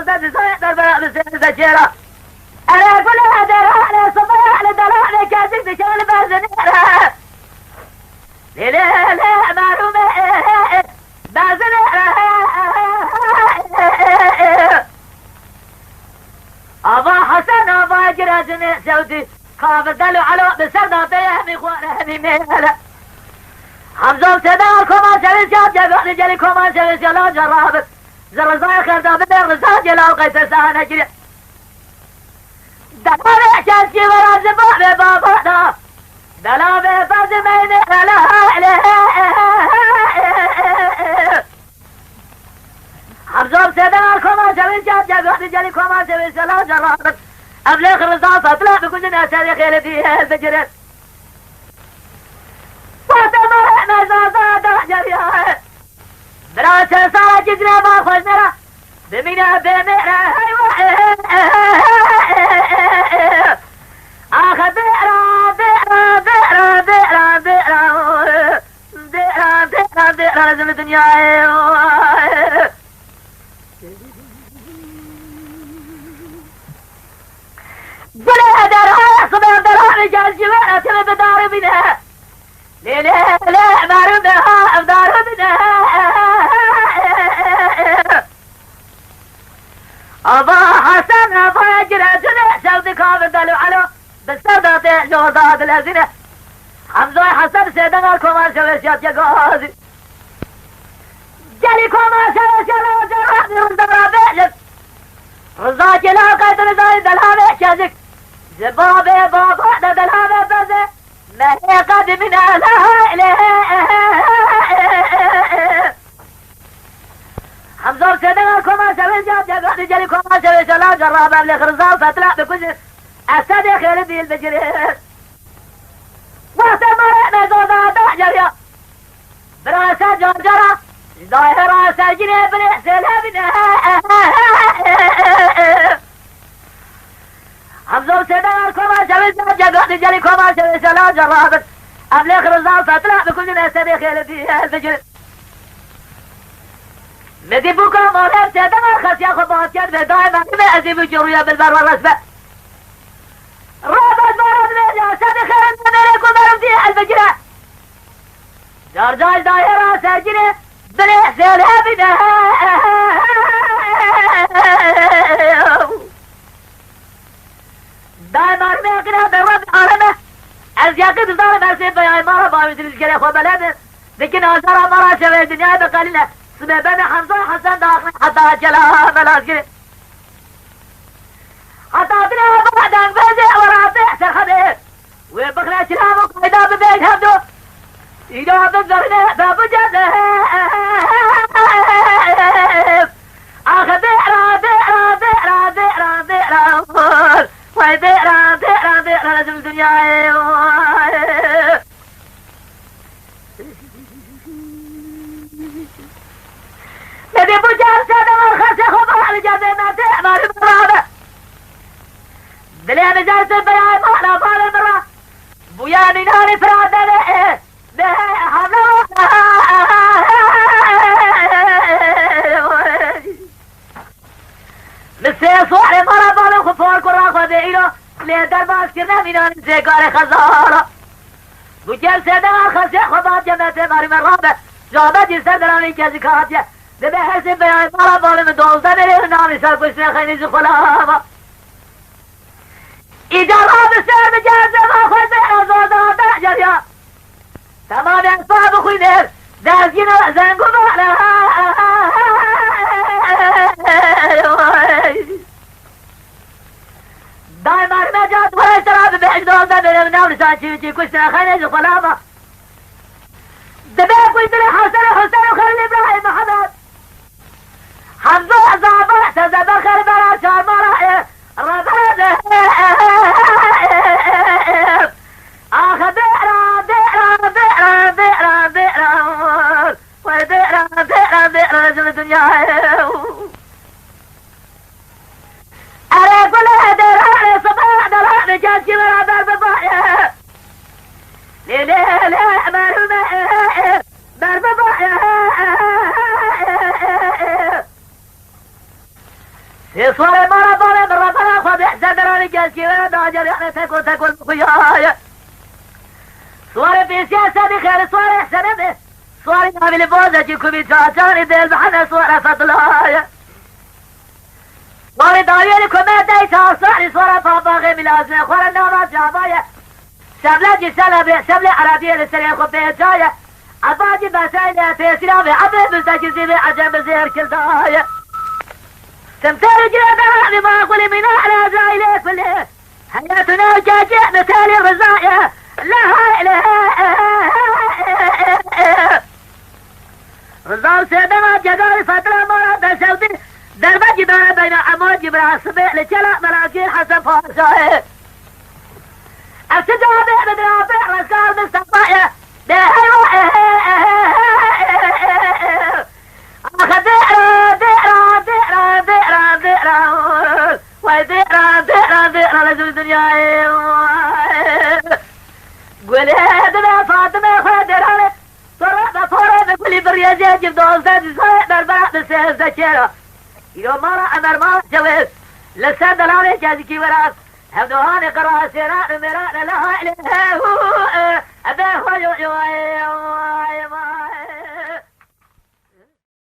دوزده زاید در برای بسیار زجیره انا كلها دراني صباح لدلاني كاسك بشغل بازنيرة لا لا معلومة بازنيرة أبا حسن أبا جرازني سودي خاف الدلو على بسرنا بيهم إخوانا هميميلا حمزة سدار كمان سويس جاب جابوني جلي كمان سويس يلا جرابت زرزاي خردا بدر رزاج يلا وقيت سانا جري دلابه کسی ورا زبان بابانا دلابه فرد مین اله حمزم سدار کمان سویس جاب جابونی جلی کمان سویس یلا جرابت ابلغ رضا فطلع بكل اثر خير فيها الفجر وتمر مزازا دجريا براس صار جدنا ما خزنا بمنا بمنا اخ بئرا بئرا بئرا بئرا بئرا بئرا بئرا بئرا لازم الدنيا بلا درها صبر درها رجال جوارة تبى بدار منها لا لا لا معرفها بدار منها أبا حسن أبا جرأة سودي كافر دلو على بالسردة جوردات الأزنة حمزة حسن سيدنا الكومان سويسيات يقاضي جالي كومان سويسيات جرأة رمضان بيجل رضا جلال قيد رضاي دلها بيشازك زبابي بابا دلها بيبزي ما هي قد من أهلها إليه حمزة سيدنا الكومان سويسيات يقاضي جالي كومان سويسيات جرأة بابلغ رضا فتلع بكل أستدي خير دي البجرين واستمر مزوزا دحجر براسة جنجرة ظاهرة سجنة بنحسنها بنها حمزة سيدنا الكومان سويسيات يقاضي جالي كومان سويسيات جرأة أبلغ رضا فتلع بكل أستدي خير دي البجرين مدي بوكا مولاد سيدنا الخسيا خبات كان دائما ما أزيب الجروية بالبر والرسبة رابط بارد بيجا سيدي خير مدريكو مرمتي البجرة جرجاج دائرة سجنة بنحسنها بنها دائما ميقنا بالرب عالمه از يقيد ظالم أسيب بيا إمارة باويد الجريخ وبلده لكن أزارة مرة شوية الدنيا بقليلة سمع بني حمزة حسن داخل حتى جلها ملازقين حتى أدنى بعد أن بزع ورافع سرخده وبقنا شلام وقايدا ببيت هبدو إذا بذرنا باب جده أخذ بئرا بئرا بئرا بئرا بئرا وي بئرا بئرا بئرا لازم الدنيا نبي بجار سادة والخسي خبر لجده ما تأمر برابة دليا نجاز البيان مهلا بال المرة بوياني ناري فرادة لئي به حمله مسي صوحي مرة بال خفور كرا خدئينو ليه درباس كرنا مينان زيقار خزارة بجار سادة والخسي خبر جمعت ماري مرابة جابة جسر دراني كازي كاتيا دبه حسن بيان مرة بال مدولده مليه نامي سر بسنا خيني زخلابة إذا راب السير بجازة ما خذ أزوزا دحجر تمام أصحاب خينير دازينا زنقو معنا دايما رمجات ولا شراب بحجدوزا بلغناو لسانشيوتي كسنا خيني زخلابة دبه كويتري حسن وخلي إبراهيم محمد حمزة زعبا تزبا خير برا شار مرائي ربنا أخذ بئرا بئرا بئرا بئرا بئرا وبئرا بئرا بئرا لازم الدنيا أنا كلها دراني صباح دراني جاسي ورا باب الضايع لا لا لا مرمى باب الضايع في صورة مرة طالع من ربنا خذ إحسان دراني جالسي ولا داجر يعني تكون بخيايا صورة في سياسة خير صورة إحسان به صورة نامي لفوزة جيكو بيتاتاني دي المحنة صورة فضلايا صورة داريا لكم ديتا صورة صورة فاباغي ملازمة صورة نامات جابايا سبلا جسالة بي سبلا عربية لسرية خب بيجايا عباجي بسايلة في سلامي عبد بزاكي زيبي عجب زير كالدايا تمثال جرابها بما أقول من أعلى زايلة كله حياتنا جاجع مثال الرزايا لا إله رزاو سيدنا جدار فترة مراد سودي درب جبال بين عمود جبال صبيح لجلاء مراكين حسن فارسائي التجابع بدرابع رسال مستقبائي أخذ دئرا ويدئرا لزم الدنيا قولي هدنا فاطمة خدراني صرنا فورا بكل بريازي جيب دوزان صرنا بربرا بسيز دكيرا يوم مرة أمر ما جوز لسان دلاني جازكي وراس هدوهاني قرأ سيران مران لها إله أبيه ويوي